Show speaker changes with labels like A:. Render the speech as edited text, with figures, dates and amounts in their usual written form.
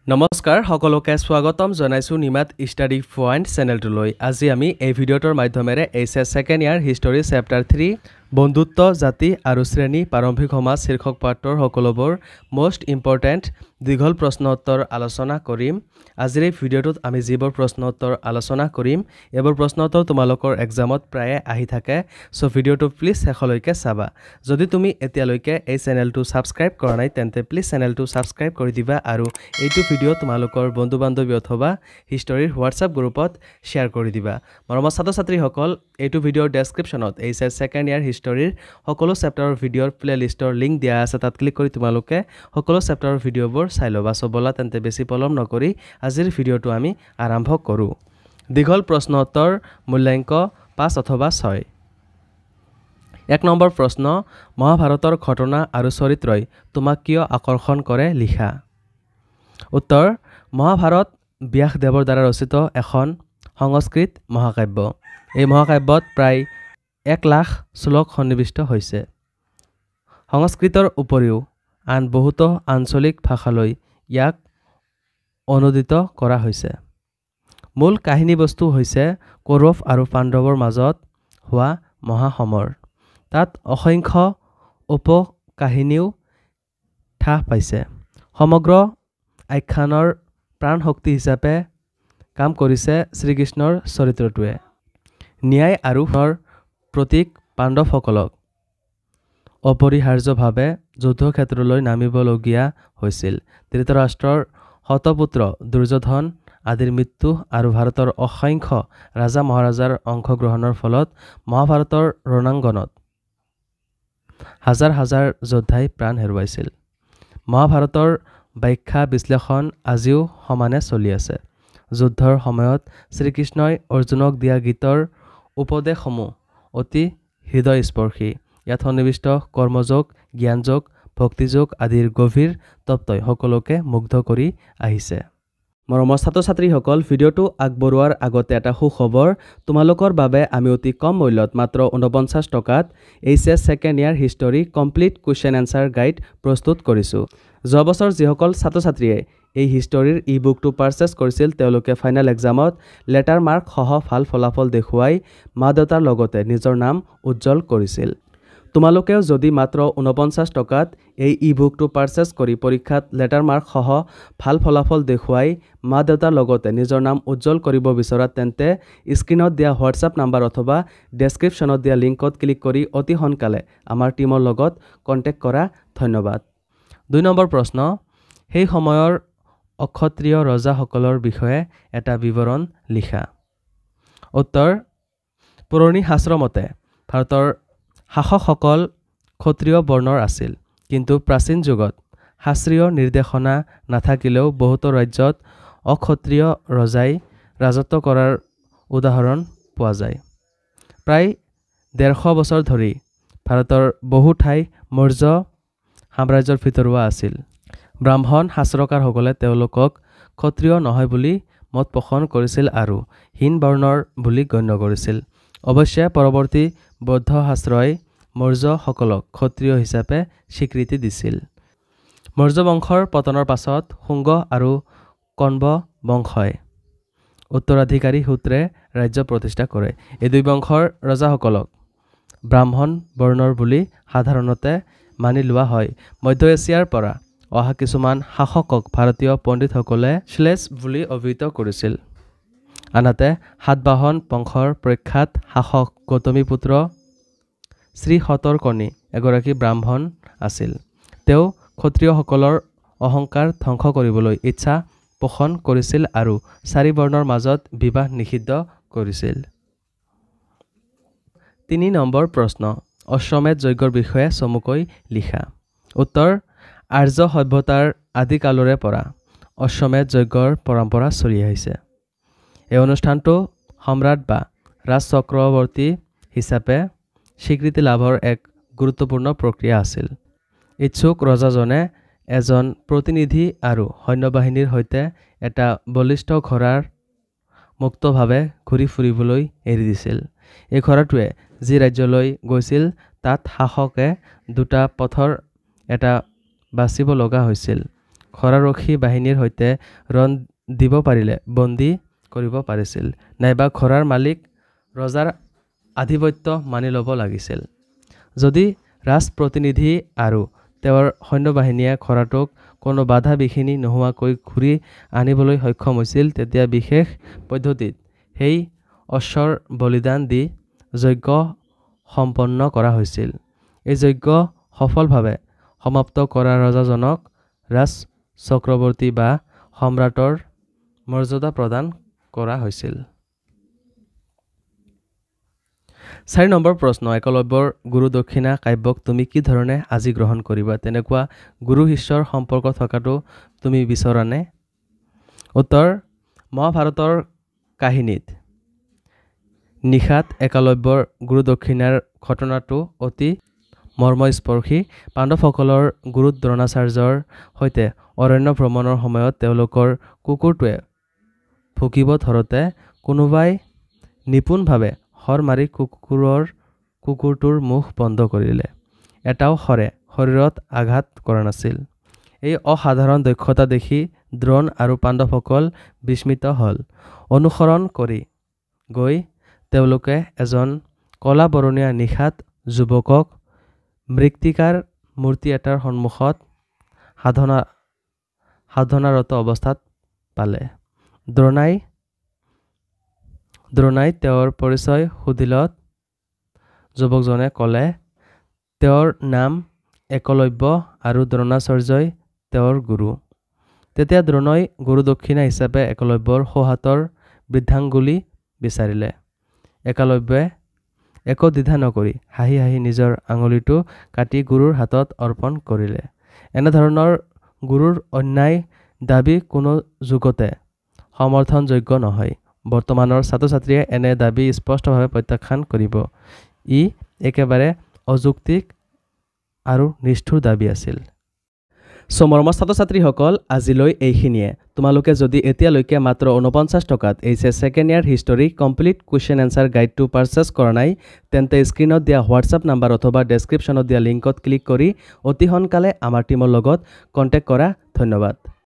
A: নমস্কাৰ সকলোকে স্বাগতম জনাইছো নিমাত ষ্টাডি পইণ্ট চেনেলটোলৈ। আজি আমি এই ভিডিঅ'টোৰ মাধ্যমেৰে HS second year history chapter 3 বন্ধুত্ব জাতি আৰু শ্ৰেণী প্ৰাৰম্ভিক সমাজ শীৰ্ষক পাঠৰ সকলোবোৰ মোষ্ট ইম্পৰ্টেণ্ট দীঘল প্ৰশ্ন উত্তৰ আলোচনা কৰিম। আজিৰ এই ভিডিঅ'টোত আমি যিবোৰ প্ৰশ্ন উত্তৰ আলোচনা কৰিম এইবোৰ প্ৰশ্ন উত্তৰ তোমালোকৰ এক্সামত প্ৰায়ে আহি থাকে, সো ভিডিঅ'টো প্লিজ শেষলৈকে চাবা। যদি তুমি এতিয়ালৈকে এই চেনেলটো ছাবস্ক্ৰাইব কৰা নাই তেন্তে প্লিজ চেনেলটো ছাবস্ক্ৰাইব কৰি দিবা আৰু এইটো ভিডিঅ' তোমালোকৰ বন্ধু বান্ধৱী অথবা হিষ্টৰীৰ হোৱাটছআপ গ্ৰুপত শ্বেয়াৰ কৰি দিবা। মৰমৰ ছাত্ৰ ছাত্ৰীসকল, এইটো ভিডিঅ'ৰ ডেছক্ৰিপশ্যনত এইচএছ ছেকেণ্ড ইয়াৰ হিষ্টৰীৰ সকলো চেপ্টাৰৰ ভিডিঅ'ৰ প্লেলিষ্টৰ লিংক দিয়া আছে, তাত ক্লিক কৰি তোমালোকে সকলো চেপ্টাৰৰ ভিডিঅ'বোৰ চাই ল'বা। সো ব'লা তেন্তে বেছি পলম নকৰি আজিৰ ভিডিঅ'টো আমি আৰম্ভ কৰোঁ। দীঘল প্ৰশ্ন উত্তৰ মূল্যাংক 5 অথবা 6। 1 নম্বৰ প্ৰশ্ন, মহাভাৰতৰ ঘটনা আৰু চৰিত্ৰই তোমাক কিয় আকৰ্ষণ কৰে লিখা। উত্তৰ, মহাভাৰত ব্যাসদেৱৰ দ্বাৰা ৰচিত এখন সংস্কৃত মহাকাব্য। এই মহাকাব্যত প্ৰায় 1 লাখ শ্লোক সন্নিৱিষ্ট হৈছে। সংস্কৃতৰ উপৰিও আন বহুতো আঞ্চলিক ভাষালৈ ইয়াক অনুদিত কৰা হৈছে। মূল কাহিনীবস্তু হৈছে কৌৰৱ আৰু পাণ্ডৱৰ মাজত হোৱা মহাসমৰ। তাত অসংখ্য উপকাহিনীও ঠাহ পাইছে। সমগ্ৰ আখ্যানৰ প্ৰাণশক্তি হিচাপে কাম কৰিছে শ্ৰীকৃষ্ণৰ চৰিত্ৰটোৱে। ন্যায় আৰু প্ৰতীক পাণ্ডৱসকলক অপৰিহাৰ্যভাৱে যুদ্ধক্ষেত্ৰলৈ নামিবলগীয়া হৈছিল। ধৃতৰাষ্ট্ৰৰ শতপুত্ৰ দুৰ্যোধন আদিৰ মৃত্যু আৰু ভাৰতৰ অসংখ্য ৰাজা মহাৰাজাৰ অংশগ্ৰহণৰ ফলত মহাভাৰতৰ ৰণাংগনত হাজাৰ হাজাৰ যোদ্ধাই প্ৰাণ হেৰুৱাইছিল। মহাভাৰতৰ ব্যাখ্যা বিশ্লেষণ আজিও সমানে চলি আছে। যুদ্ধৰ সময়ত শ্ৰীকৃষ্ণই অৰ্জুনক দিয়া গীতৰ উপদেশসমূহ অতি হৃদয়স্পৰ্শী। ইয়াত সন্নিৱিষ্ট কৰ্মযোগ, জ্ঞানযোগ, ভক্তিযোগ আদিৰ গভীৰ তত্ত্বই সকলোকে মুগ্ধ কৰি আহিছে। মৰমৰ ছাত্ৰ ছাত্ৰীসকল, ভিডিঅ'টো আগবঢ়োৱাৰ আগতে এটা সুখবৰ, তোমালোকৰ বাবে আমি অতি কম মূল্যত মাত্ৰ 49 টকাত HS second year history complete question answer guide প্ৰস্তুত কৰিছোঁ। যোৱা বছৰ যিসকল ছাত্ৰ ছাত্ৰীয়ে এই হিষ্টৰীৰ ই বুকটো পাৰচেছ কৰিছিল তেওঁলোকে ফাইনেল এক্সামত লেটাৰ মাৰ্ক সহ ভাল ফলাফল দেখুৱাই মা দেউতাৰ লগতে নিজৰ নাম উজ্জ্বল কৰিছিল। তোমালোকেও যদি মাত্ৰ 49 টকাত এই ই বুকটো পাৰচেছ কৰি পৰীক্ষাত লেটাৰ মাৰ্ক সহ ভাল ফলাফল দেখুৱাই মা দেউতাৰ লগতে নিজৰ নাম উজ্জ্বল কৰিব বিচৰা তেন্তে স্ক্ৰীণত দিয়া হোৱাটছআপ নাম্বাৰ অথবা ডেছক্ৰিপশ্যনত দিয়া লিংকত ক্লিক কৰি অতি সোনকালে আমাৰ টীমৰ লগত কণ্টেক্ট কৰা। ধন্যবাদ। 2 নম্বৰ প্ৰশ্ন, সেই সময়ৰ অক্ষত্ৰিয় ৰজাসকলৰ বিষয়ে এটা বিৱৰণ লিখা। উত্তৰ, পুৰণি শাস্ত্ৰ মতে ভাৰতৰ শাসকসকল ক্ষত্ৰিয় বৰ্ণৰ আছিল, কিন্তু প্ৰাচীন যুগত শাস্ত্ৰীয় নিৰ্দেশনা নাথাকিলেও বহুতো ৰাজ্যত অক্ষত্ৰিয় ৰজাই ৰাজত্ব কৰাৰ উদাহৰণ পোৱা যায়। প্ৰায় 150 বছৰ ধৰি ভাৰতৰ বহু ঠাই মৌৰ্য সাম্ৰাজ্যৰ ভিতৰুৱা আছিল। ব্ৰাহ্মণ শাস্ত্ৰকাৰসকলে তেওঁলোকক ক্ষত্ৰিয় নহয় বুলি মত পোষণ কৰিছিল আৰু হীন বৰ্ণৰ বুলি গণ্য কৰিছিল। অৱশ্যে পৰৱৰ্তী বৌদ্ধ শাস্ত্ৰই মৌৰ্যসকলক ক্ষত্ৰিয় হিচাপে স্বীকৃতি দিছিল। মৌৰ্য বংশৰ পতনৰ পাছত শুংগ আৰু কণ্ব বংশই উত্তৰাধিকাৰী সূত্ৰে ৰাজ্য প্ৰতিষ্ঠা কৰে। এই 2 বংশৰ ৰজাসকলক ব্ৰাহ্মণ বৰ্ণৰ বুলি সাধাৰণতে মানি লোৱা হয়। মধ্য এছিয়াৰ পৰা অহা কিছুমান শাসকক ভাৰতীয় পণ্ডিতসকলে শ্লেষ বুলি অভিহিত কৰিছিল। আনহাতে সাতবাহন বংশৰ প্ৰখ্যাত শাসক গৌতমীপুত্ৰ শ্ৰী সতৰ্কণি এগৰাকী ব্ৰাহ্মণ আছিল। তেওঁ ক্ষত্ৰিয়সকলৰ অহংকাৰ ধ্বংস কৰিবলৈ ইচ্ছা পোষণ কৰিছিল আৰু 4 বৰ্ণৰ মাজত বিবাহ নিষিদ্ধ কৰিছিল। 3 নম্বৰ প্ৰশ্ন, অশ্বমেধ যজ্ঞৰ বিষয়ে চমুকৈ লিখা। উত্তৰ, আৰ্য সভ্যতাৰ আদিকালৰে পৰা অশ্বমেধ যজ্ঞৰ পৰম্পৰা চলি আহিছে। এই অনুষ্ঠানটো সম্ৰাট বা ৰাজ চক্ৰৱৰ্তী হিচাপে স্বীকৃতি লাভৰ এক গুৰুত্বপূৰ্ণ প্ৰক্ৰিয়া আছিল। ইচ্ছুক ৰজাজনে এজন প্ৰতিনিধি আৰু সৈন্যবাহিনীৰ সৈতে এটা বলিষ্ঠ ঘোঁৰাৰ মুক্তভাৱে ঘূৰি ফুৰিবলৈ এৰি দিছিল। এই ঘোঁৰাটোৱে যি ৰাজ্যলৈ গৈছিল তাত শাসকে 2টা পথৰ এটা বাছিব লগা হৈছিল। খৰাৰক্ষী বাহিনীৰ সৈতে ৰণ দিব পাৰিলে বন্দী কৰিব পাৰিছিল, নাইবা খৰাৰ মালিক ৰজাৰ আধিপত্য মানি ল'ব লাগিছিল। যদি ৰাজপ্ৰতিনিধি আৰু তেওঁৰ সৈন্যবাহিনীয়ে খৰাটোক কোনো বাধা বিঘিনি নোহোৱাকৈ ঘূৰি আনিবলৈ সক্ষম হৈছিল, তেতিয়া বিশেষ পদ্ধতিত সেই অশ্বৰ বলিদান দি যজ্ঞ সম্পন্ন কৰা হৈছিল। এই যজ্ঞ সফলভাৱে সমাপ্ত কৰা ৰজাজনক ৰাজ চক্ৰৱৰ্তী বা সম্ৰাটৰ মৰ্যাদা প্ৰদান কৰা হৈছিল। 4 নম্বৰ প্ৰশ্ন, একলব্যৰ গুৰু দক্ষিণা কাব্যক তুমি কি ধৰণে আজি গ্ৰহণ কৰিবা? তেনেকুৱা গুৰু শিষ্যৰ সম্পৰ্ক থকাটো তুমি বিচৰানে? উত্তৰ, মহাভাৰতৰ কাহিনীত নিশাত একলব্যৰ গুৰু দক্ষিণাৰ ঘটনাটো অতি মৰ্মস্পৰ্শী। পাণ্ডৱসকলৰ গুৰু দ্ৰোণাচাৰ্যৰ সৈতে অৰণ্য ভ্ৰমণৰ সময়ত তেওঁলোকৰ কুকুৰটোৱে ভুকিব ধৰোঁতে কোনোবাই নিপুণভাৱে শৰ মাৰি কুকুৰটোৰ মুখ বন্ধ কৰিলে। এটাও শৰে শৰীৰত আঘাত কৰা নাছিল। এই অসাধাৰণ দক্ষতা দেখি দ্ৰোণ আৰু পাণ্ডৱসকল বিস্মিত হ'ল। অনুসৰণ কৰি গৈ তেওঁলোকে এজন কলা বৰণীয়া নিশাত যুৱকক মৃত্তিকাৰ মূৰ্তি এটাৰ সন্মুখত সাধনাৰত অৱস্থাত পালে। দ্ৰোণাই তেওঁৰ পৰিচয় সুধিলত যুৱকজনে ক'লে তেওঁৰ নাম একলব্য আৰু দ্ৰোণাচাৰ্যই তেওঁৰ গুৰু। তেতিয়া দ্ৰোণই গুৰু দক্ষিণা হিচাপে একলব্যৰ সোঁহাতৰ বৃদ্ধাঙ্গুলি বিচাৰিলে। একলব্যই একো দ্বিধা নকৰি হাঁহি হাঁহি নিজৰ আঙুলিটো কাটি গুৰুৰ হাতত অৰ্পণ কৰিলে। এনেধৰণৰ গুৰুৰ অন্যায় দাবী কোনো যুগতে সমৰ্থনযোগ্য নহয়। বৰ্তমানৰ ছাত্ৰ ছাত্ৰীয়ে এনে দাবী স্পষ্টভাৱে প্ৰত্যাখ্যান কৰিব। ই একেবাৰে অযৌক্তিক আৰু নিষ্ঠুৰ দাবী আছিল। মৰমৰ ছাত্ৰ ছাত্ৰীসকল, আজিলৈ এইখিনিয়ে। তোমালোকে যদি এতিয়ালৈকে মাত্ৰ 49 টকাত HS second year history complete question answer গাইডটো পাৰচেছ কৰা নাই, তেন্তে স্ক্ৰীণত দিয়া হোৱাটছআপ নাম্বাৰ অথবা ডেছক্ৰিপশ্যনত দিয়া লিংকত ক্লিক কৰি অতি সোনকালে আমাৰ টীমৰ লগত কণ্টেক্ট কৰা। ধন্যবাদ।